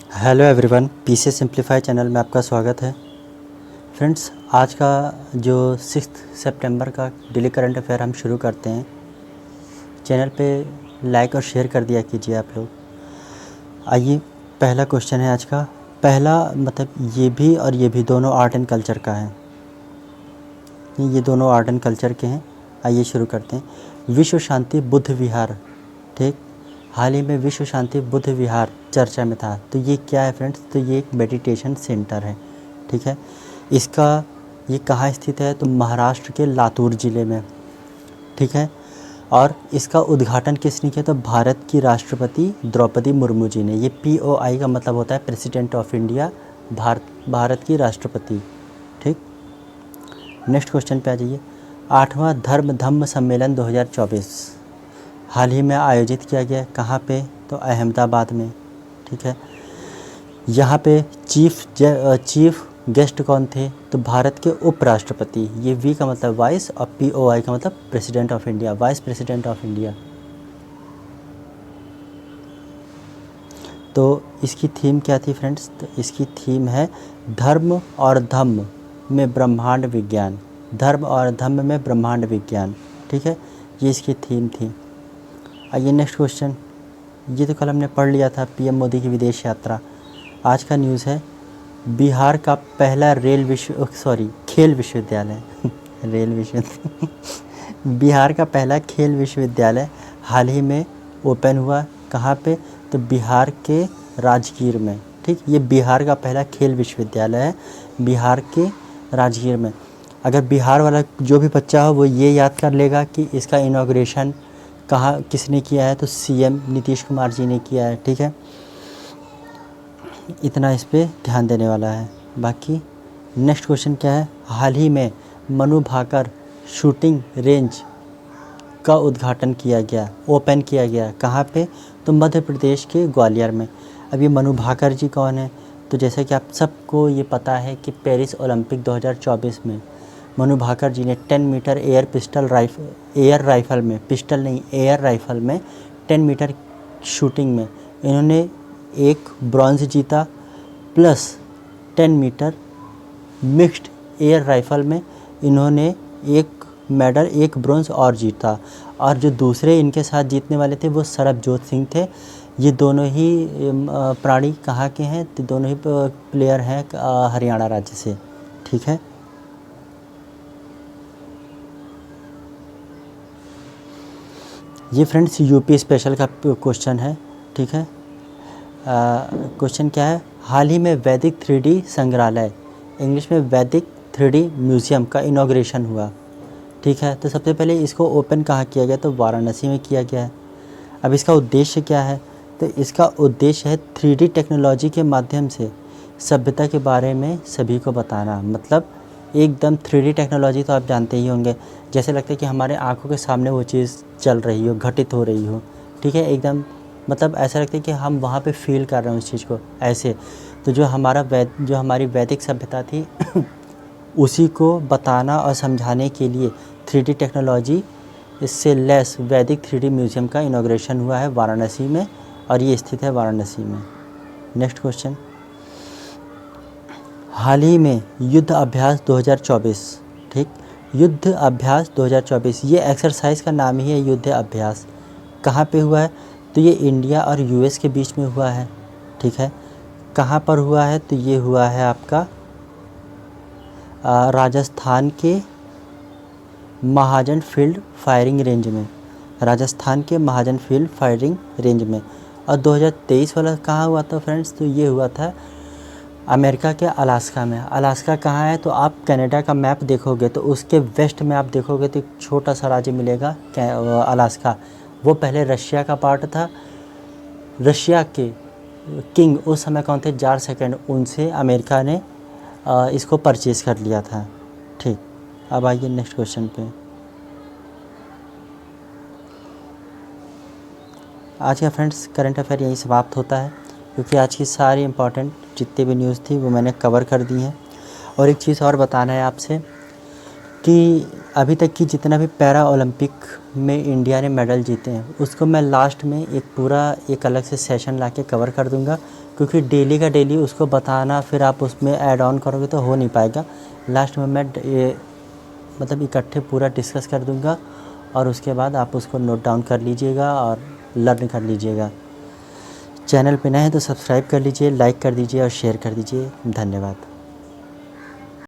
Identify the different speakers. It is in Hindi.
Speaker 1: Hello everyone, PC simplify channel में आपका स्वागत है। फ्रेंड्स, आज का जो 6 सितंबर का डेली करंट अफेयर हम शुरू करते हैं। चैनल पे लाइक और शेयर कर दिया कीजिए आप लोग। आइए, पहला क्वेश्चन है आज का। पहला मतलब ये भी और ये भी दोनों आर्ट एंड कल्चर का है। ये दोनों आर्ट एंड कल्चर के हैं। आइए शुरू करते हैं। विश्व शांति बुद्ध विहार, ठीक, हाल ही में विश्व शांति बुद्ध विहार चर्चा में था। तो ये क्या है फ्रेंड्स? तो ये एक मेडिटेशन सेंटर है, ठीक है। इसका ये कहाँ स्थित है? तो महाराष्ट्र के लातूर ज़िले में, ठीक है। और इसका उद्घाटन किसने किया? तो भारत की राष्ट्रपति द्रौपदी मुर्मू जी ने। ये POI का मतलब होता है प्रेसिडेंट ऑफ इंडिया, भारत की राष्ट्रपति, ठीक। नेक्स्ट क्वेश्चन पे आ जाइए। 8वां धर्म धम्म सम्मेलन 2024 हाल ही में आयोजित किया गया। कहाँ पे? तो अहमदाबाद में, ठीक है। यहाँ पे चीफ गेस्ट कौन थे? तो भारत के उपराष्ट्रपति। ये V का मतलब वाइस और POI का मतलब president of India, vice president of India. तो इसकी थीम क्या थी फ्रेंड्स? तो इसकी थीम है धर्म और धम्म में ब्रह्मांड विज्ञान। धर्म और धम्म में ब्रह्मांड विज्ञान, ठीक है। ये इसकी थीम थी। आइए नेक्स्ट क्वेश्चन। ये तो कल हमने पढ़ लिया था, PM मोदी की विदेश यात्रा। आज का न्यूज़ है बिहार का पहला खेल विश्वविद्यालय रेल विश्वविद्यालय बिहार का पहला खेल विश्वविद्यालय हाल ही में ओपन हुआ। कहाँ पे? तो बिहार के राजगीर में, ठीक। ये बिहार का पहला खेल विश्वविद्यालय है, बिहार के राजगीर में। अगर बिहार वाला जो भी बच्चा हो वो ये याद कर लेगा कि इसका इनॉग्रेशन कहाँ किसने किया है? तो CM नीतीश कुमार जी ने किया है, ठीक है। इतना इस पे ध्यान देने वाला है। बाकी नेक्स्ट क्वेश्चन क्या है? हाल ही में मनु भाकर शूटिंग रेंज का उद्घाटन किया गया, ओपन किया गया। कहाँ पे? तो मध्य प्रदेश के ग्वालियर में। अब ये मनु भाकर जी कौन है? तो जैसे कि आप सबको ये पता है कि पेरिस ओलंपिक 2024 में मनु भाकर जी ने 10 मीटर एयर राइफ़ल में, पिस्टल नहीं एयर राइफ़ल में 10 मीटर शूटिंग में इन्होंने एक ब्रॉन्ज़ जीता, plus 10 metre mixed air rifle में इन्होंने एक मेडल, एक ब्रॉन्ज़ और जीता। और जो दूसरे इनके साथ जीतने वाले थे वो सरबजोत सिंह थे। ये दोनों ही प्राणी कहाँ के हैं? तो दोनों ही प्लेयर हैं हरियाणा राज्य से, ठीक है। ये फ्रेंड्स UP स्पेशल का क्वेश्चन है, ठीक है। क्वेश्चन क्या है? हाल ही में वैदिक 3D संग्रहालय, इंग्लिश में वैदिक 3D म्यूज़ियम का इनॉग्रेशन हुआ, ठीक है। तो सबसे पहले इसको ओपन कहाँ किया गया? तो वाराणसी में किया गया है। अब इसका उद्देश्य क्या है? तो इसका उद्देश्य है 3D टेक्नोलॉजी के माध्यम से सभ्यता के बारे में सभी को बताना। मतलब एकदम 3D टेक्नोलॉजी तो आप जानते ही होंगे, जैसे लगता है कि हमारे आंखों के सामने वो चीज़ चल रही हो, घटित हो रही हो, ठीक है। एकदम मतलब ऐसा लगता है कि हम वहाँ पे फील कर रहे हैं उस चीज़ को, ऐसे। तो जो हमारी वैदिक सभ्यता थी उसी को बताना और समझाने के लिए 3D टेक्नोलॉजी इससे लेस वैदिक 3D म्यूज़ियम का इनॉग्रेशन हुआ है वाराणसी में, और ये स्थित है वाराणसी में। Next question. हाल ही में युद्ध अभ्यास 2024, ठीक, युद्ध अभ्यास 2024, ये एक्सरसाइज का नाम ही है युद्ध अभ्यास। कहाँ पे हुआ है? तो ये इंडिया और US के बीच में हुआ है, ठीक है। कहाँ पर हुआ है? तो ये हुआ है आपका राजस्थान के महाजन फील्ड फायरिंग रेंज में, राजस्थान के महाजन फील्ड फायरिंग रेंज में। और 2023 वाला कहाँ हुआ था फ्रेंड्स? तो ये हुआ था अमेरिका के अलास्का में। अलास्का कहाँ है? तो आप कनाडा का मैप देखोगे तो उसके वेस्ट में आप देखोगे तो एक छोटा सा राज्य मिलेगा अलास्का। वो पहले रशिया का पार्ट था। रशिया के किंग उस समय कौन थे? जार सेकंड, उनसे अमेरिका ने इसको परचेज़ कर लिया था, ठीक। अब आइए नेक्स्ट क्वेश्चन पे। आज का फ्रेंड्स करंट अफेयर यहीं समाप्त होता है, क्योंकि आज की सारी इम्पॉर्टेंट जितनी भी न्यूज़ थी वो मैंने कवर कर दी हैं। और एक चीज़ और बताना है आपसे कि अभी तक की जितना भी पैरा ओलंपिक में इंडिया ने मेडल जीते हैं उसको मैं लास्ट में एक अलग से सेशन ला के कवर कर दूंगा, क्योंकि डेली का डेली उसको बताना फिर आप उसमें ऐड ऑन करोगे तो हो नहीं पाएगा। लास्ट में मैं ये मतलब इकट्ठे पूरा डिस्कस कर दूंगा और उसके बाद आप उसको नोट डाउन कर लीजिएगा और लर्न कर लीजिएगा। चैनल पे नए हैं तो सब्सक्राइब कर लीजिए, लाइक कर दीजिए और शेयर कर दीजिए। धन्यवाद।